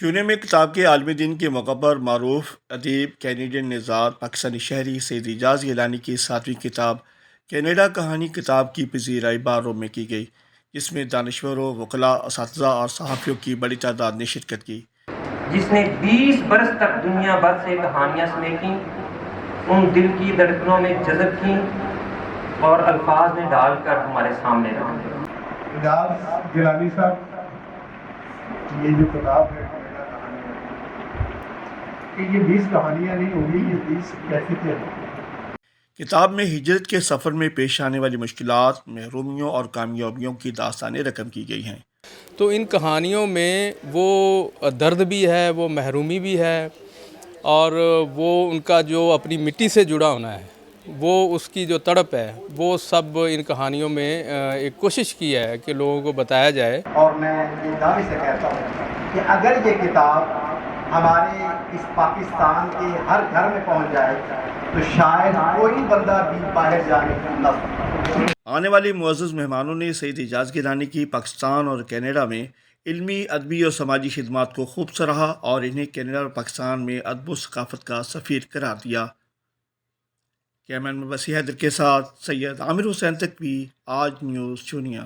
کیونے میں کتاب کے عالمی دن کے موقع پر معروف ادیب کینیڈین نژاد پاکستانی شہری سید اعجاز گیلانی کی 7ویں کتاب کینیڈا کہانی کتاب کی پذیرائی روم میں کی گئی، جس میں دانشوروں، وکلاء، اساتذہ اور صحافیوں کی بڑی تعداد نے شرکت کی۔ جس نے 20 برس تک دنیا بھر سے کہانیاں سمیٹیں، ان دل کی دھڑکنوں میں جذب کیں اور الفاظ میں ڈال کر ہمارے سامنے رکھیں۔ اعجاز گیلانی صاحب یہ جو کتاب ہے کہ یہ 20 کہانیاں نہیں ہوگی، یہ 20 کیفیتیں ہیں۔ کتاب میں ہجرت کے سفر میں پیش آنے والی مشکلات، محرومیوں اور کامیابیوں کی داستانیں رقم کی گئی ہیں۔ تو ان کہانیوں میں وہ درد بھی ہے، وہ محرومی بھی ہے، اور وہ ان کا جو اپنی مٹی سے جڑا ہونا ہے، وہ اس کی جو تڑپ ہے، وہ سب ان کہانیوں میں ایک کوشش کی ہے کہ لوگوں کو بتایا جائے۔ اور میں یہ دعوے سے کہتا ہوں کہ اگر یہ کتاب ہمارے اس پاکستان کے ہر گھر میں پہنچ جائے تو شاید کوئی بندہ بھی باہر جانے کی نہ سکے۔ آنے والے معزز مہمانوں نے سید اعجاز گیلانی کی پاکستان اور کینیڈا میں علمی، ادبی اور سماجی خدمات کو خوب سراہا اور انہیں کینیڈا اور پاکستان میں ادب و ثقافت کا سفیر قرار دیا۔ کیمرہ مین وسیع حیدر کے ساتھ سید عامر حسین تقوی، آج نیوز چونیا۔